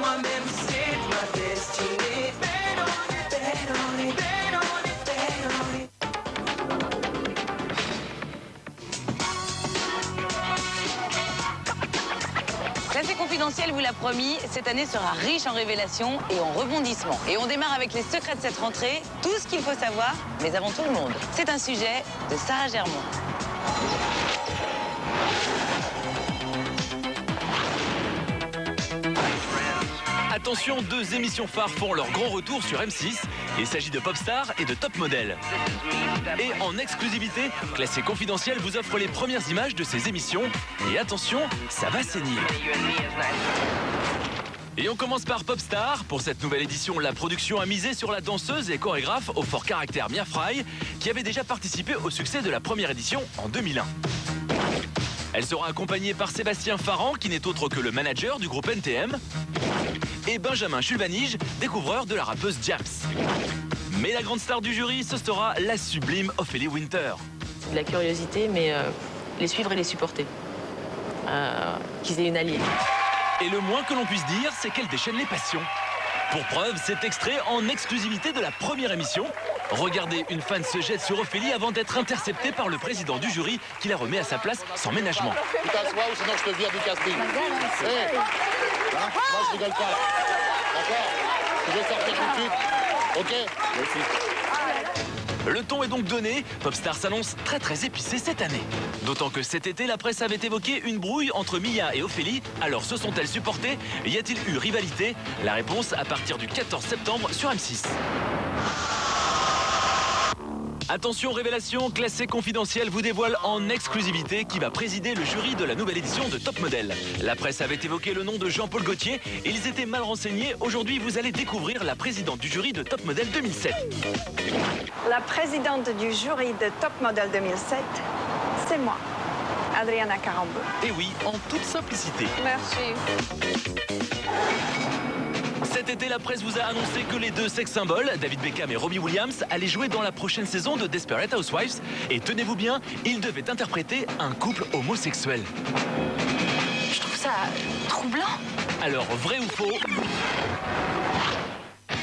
moi-même, c'est ma destinée. Bet on it, bet on it, bet on it, bet on it. Classé confidentiel vous l'a promis, cette année sera riche en révélations et en rebondissements. Et on démarre avec les secrets de cette rentrée, tout ce qu'il faut savoir, mais avant tout le monde. C'est un sujet de Sarah Germont. Attention, deux émissions phares font leur grand retour sur M6. Il s'agit de Popstar et de Top Model. Et en exclusivité, Classé confidentiel vous offre les premières images de ces émissions. Et attention, ça va saigner. Et on commence par Popstar. Pour cette nouvelle édition, la production a misé sur la danseuse et chorégraphe au fort caractère Mia Fry, qui avait déjà participé au succès de la première édition en 2001. Elle sera accompagnée par Sébastien Farran, qui n'est autre que le manager du groupe NTM, et Benjamin Chulvanige, découvreur de la rappeuse Japs. Mais la grande star du jury, ce sera la sublime Ophélie Winter. De la curiosité, mais les suivre et les supporter. Qu'ils aient une alliée. Et le moins que l'on puisse dire, c'est qu'elle déchaîne les passions. Pour preuve, cet extrait en exclusivité de la première émission. Regardez, une fan se jette sur Ophélie avant d'être interceptée par le président du jury qui la remet à sa place sans ménagement. Tu t'assois ou sinon je te vire du casting. Hey. Hein, moi je rigole pas là. D'accord? Tu veux sortir tout de suite? Ok? Merci. Le ton est donc donné, Popstar s'annonce très épicé cette année. D'autant que cet été, la presse avait évoqué une brouille entre Mia et Ophélie. Alors se sont-elles supportées? Y a-t-il eu rivalité? La réponse à partir du 14 septembre sur M6. Attention, révélation, Classé confidentiel vous dévoile en exclusivité qui va présider le jury de la nouvelle édition de Top Model. La presse avait évoqué le nom de Jean-Paul Gaultier et ils étaient mal renseignés. Aujourd'hui, vous allez découvrir la présidente du jury de Top Model 2007. La présidente du jury de Top Model 2007, c'est moi, Adriana Carambeu. Et oui, en toute simplicité. Merci. Cet été, la presse vous a annoncé que les deux sex-symboles, David Beckham et Robbie Williams, allaient jouer dans la prochaine saison de Desperate Housewives. Et tenez-vous bien, ils devaient interpréter un couple homosexuel. Je trouve ça troublant. Alors, vrai ou faux?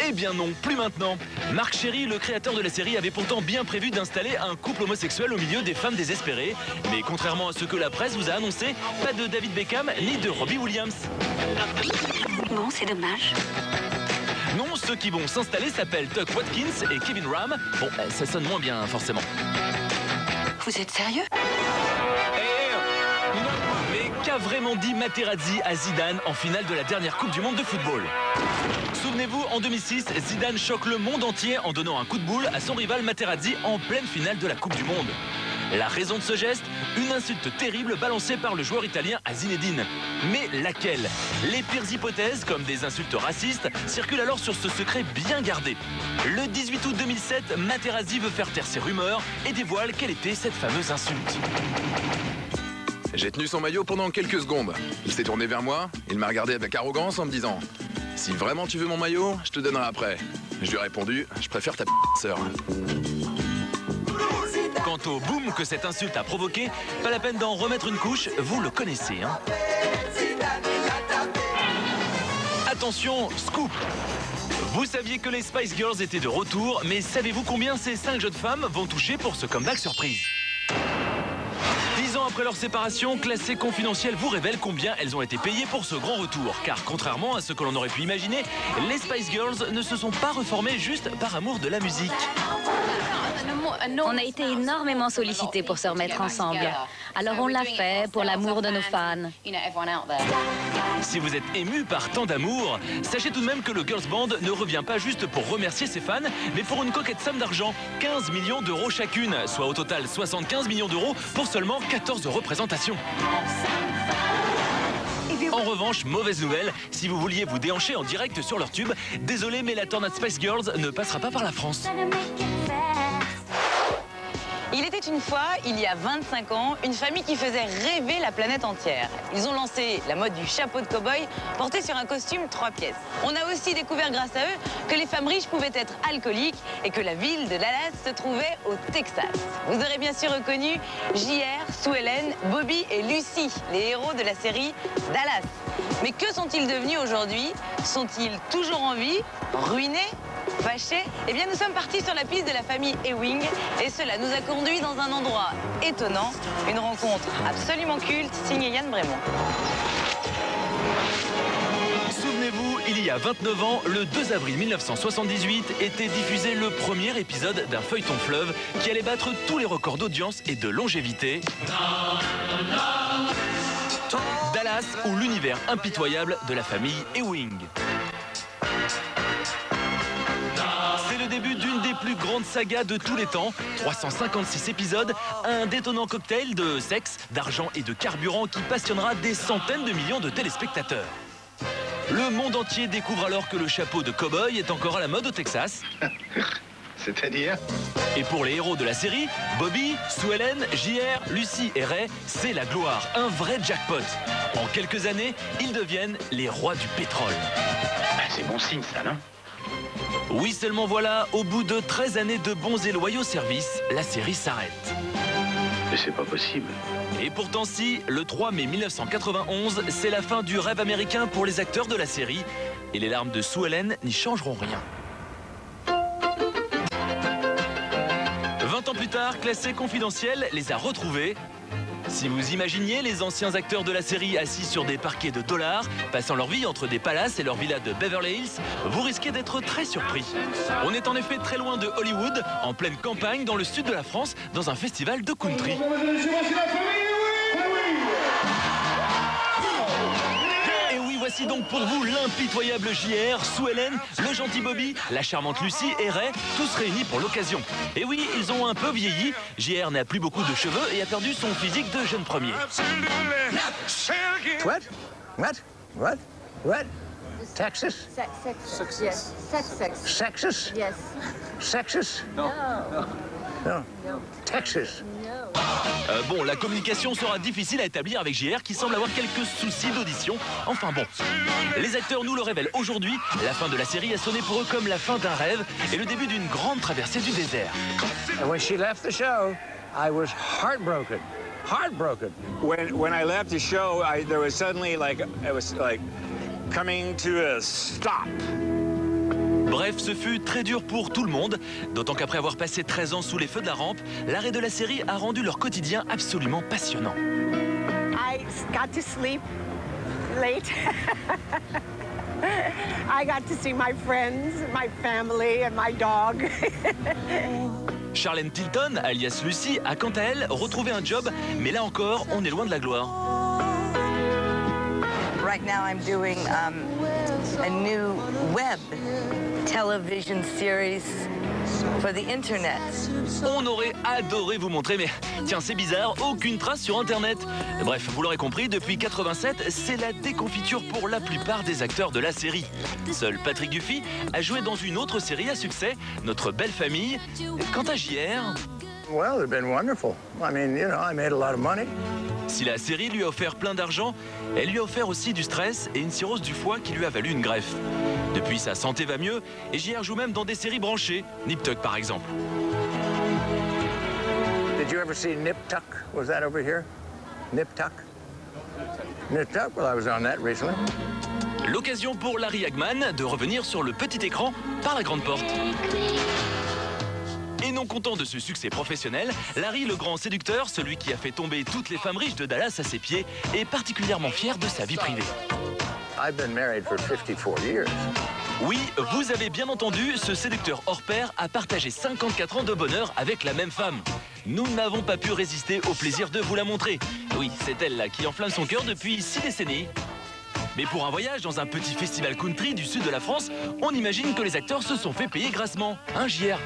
Eh bien non, plus maintenant. Marc Chéry, le créateur de la série, avait pourtant bien prévu d'installer un couple homosexuel au milieu des femmes désespérées. Mais contrairement à ce que la presse vous a annoncé, pas de David Beckham ni de Robbie Williams. Bon, c'est dommage. Non, ceux qui vont s'installer s'appellent Tuck Watkins et Kevin Ram. Bon, ça sonne moins bien, forcément. Vous êtes sérieux? Non, mais qu'a vraiment dit Materazzi à Zidane en finale de la dernière Coupe du Monde de football? Souvenez-vous, en 2006, Zidane choque le monde entier en donnant un coup de boule à son rival Materazzi en pleine finale de la Coupe du Monde. La raison de ce geste? Une insulte terrible balancée par le joueur italien à Zinedine. Mais laquelle? Les pires hypothèses, comme des insultes racistes, circulent alors sur ce secret bien gardé. Le 18 août 2007, Materazzi veut faire taire ses rumeurs et dévoile quelle était cette fameuse insulte. J'ai tenu son maillot pendant quelques secondes. Il s'est tourné vers moi, il m'a regardé avec arrogance en me disant « Si vraiment tu veux mon maillot, je te donnerai après. » Je lui ai répondu « Je préfère ta sœur. » Quant au boom que cette insulte a provoqué, pas la peine d'en remettre une couche, vous le connaissez, hein. Attention, scoop! Vous saviez que les Spice Girls étaient de retour, mais savez-vous combien ces 5 jeunes femmes vont toucher pour ce comeback surprise? 10 ans après leur séparation, Classé confidentiel vous révèle combien elles ont été payées pour ce grand retour. Car contrairement à ce que l'on aurait pu imaginer, les Spice Girls ne se sont pas reformées juste par amour de la musique. On a été énormément sollicités pour se remettre ensemble. Alors on l'a fait pour l'amour de nos fans. Si vous êtes ému par tant d'amour, sachez tout de même que le Girls Band ne revient pas juste pour remercier ses fans, mais pour une coquette somme d'argent, 15 millions d'euros chacune, soit au total 75 millions d'euros pour seulement 14 représentations. En revanche, mauvaise nouvelle, si vous vouliez vous déhancher en direct sur leur tube, désolé mais la tornade Spice Girls ne passera pas par la France. Il était une fois, il y a 25 ans, une famille qui faisait rêver la planète entière. Ils ont lancé la mode du chapeau de cow-boy porté sur un costume 3 pièces. On a aussi découvert grâce à eux que les femmes riches pouvaient être alcooliques et que la ville de Dallas se trouvait au Texas. Vous aurez bien sûr reconnu JR, Sue Ellen, Bobby et Lucy, les héros de la série Dallas. Mais que sont-ils devenus aujourd'hui? Sont-ils toujours en vie? Ruinés? Fâchés? Eh bien, nous sommes partis sur la piste de la famille Ewing et cela nous a conduits dans un endroit étonnant, une rencontre absolument culte signée Yann Brémond. Souvenez-vous, il y a 29 ans, le 2 avril 1978, était diffusé le premier épisode d'un feuilleton fleuve qui allait battre tous les records d'audience et de longévité. Dallas, ou l'univers impitoyable de la famille Ewing. C'est le début d'une des plus grandes sagas de tous les temps. 356 épisodes, un détonnant cocktail de sexe, d'argent et de carburant qui passionnera des centaines de millions de téléspectateurs. Le monde entier découvre alors que le chapeau de cow-boy est encore à la mode au Texas. C'est-à-dire? Et pour les héros de la série, Bobby, Sue Ellen, JR, Lucy et Ray, c'est la gloire, un vrai jackpot. En quelques années, ils deviennent les rois du pétrole. C'est bon signe, ça, non? Oui, seulement voilà, au bout de 13 années de bons et loyaux services, la série s'arrête. Mais c'est pas possible. Et pourtant si, le 3 mai 1991, c'est la fin du rêve américain pour les acteurs de la série. Et les larmes de Sue Ellen n'y changeront rien. 20 ans plus tard, Classé Confidentiel les a retrouvés. Si vous imaginiez les anciens acteurs de la série assis sur des parquets de dollars, passant leur vie entre des palaces et leur villa de Beverly Hills, vous risquez d'être très surpris. On est en effet très loin de Hollywood, en pleine campagne dans le sud de la France, dans un festival de country. Et oui, voici donc pour vous l'impitoyable JR, Sue Ellen, le gentil Bobby, la charmante Lucy et Ray, tous réunis pour l'occasion. Et oui, ils ont un peu vieilli. JR n'a plus beaucoup de cheveux et a perdu son physique de jeune premier. What? What? What? What? Texas? Yes. Sexist? Yes. Sexist? No. No. Texas? Bon, la communication sera difficile à établir avec JR qui semble avoir quelques soucis d'audition. Enfin bon, les acteurs nous le révèlent aujourd'hui. La fin de la série a sonné pour eux comme la fin d'un rêve et le début d'une grande traversée du désert. And when she left the show, I was heartbroken. Heartbroken. When I left the show, there was suddenly it was like coming to a stop. Bref, ce fut très dur pour tout le monde, d'autant qu'après avoir passé 13 ans sous les feux de la rampe, l'arrêt de la série a rendu leur quotidien absolument passionnant. I got to sleep late. I got to see my friends, my family and my dog. Charlene Tilton, alias Lucy, a quant à elle retrouvé un job, mais là encore, on est loin de la gloire. Right now I'm doing a new web television series for the internet. On aurait adoré vous montrer, mais tiens, c'est bizarre, aucune trace sur Internet. Bref, vous l'aurez compris, depuis 87, c'est la déconfiture pour la plupart des acteurs de la série. Seul Patrick Duffy a joué dans une autre série à succès, Notre belle famille. Quant à JR... Well, it's been wonderful. I mean, you know, I made a lot of money. Si la série lui a offert plein d'argent, elle lui a offert aussi du stress et une cirrhose du foie qui lui a valu une greffe. Depuis, sa santé va mieux et JR joue même dans des séries branchées, Nip Tuck par exemple. Did you ever see Nip Tuck? Was that over here? Nip Tuck? Nip Tuck? Well, I was on that recently. L'occasion pour Larry Hagman de revenir sur le petit écran par la grande porte. Et non content de ce succès professionnel, Larry, le grand séducteur, celui qui a fait tomber toutes les femmes riches de Dallas à ses pieds, est particulièrement fier de sa vie privée. I've been married for 54 years. Oui, vous avez bien entendu, ce séducteur hors pair a partagé 54 ans de bonheur avec la même femme. Nous n'avons pas pu résister au plaisir de vous la montrer. Oui, c'est elle là qui enflamme son cœur depuis 6 décennies. Mais pour un voyage dans un petit festival country du sud de la France, on imagine que les acteurs se sont fait payer grassement. Hein, JR?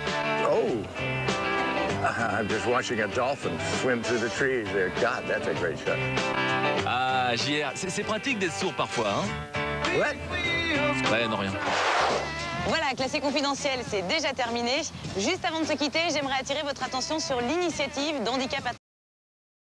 Oh, I'm just watching a dolphin swim through the trees there. God, that's a great shot. Ah, JR, c'est pratique d'être sourd parfois, hein? What? Ouais, non, rien. Voilà, Classé confidentiel, c'est déjà terminé. Juste avant de se quitter, j'aimerais attirer votre attention sur l'initiative d'handicap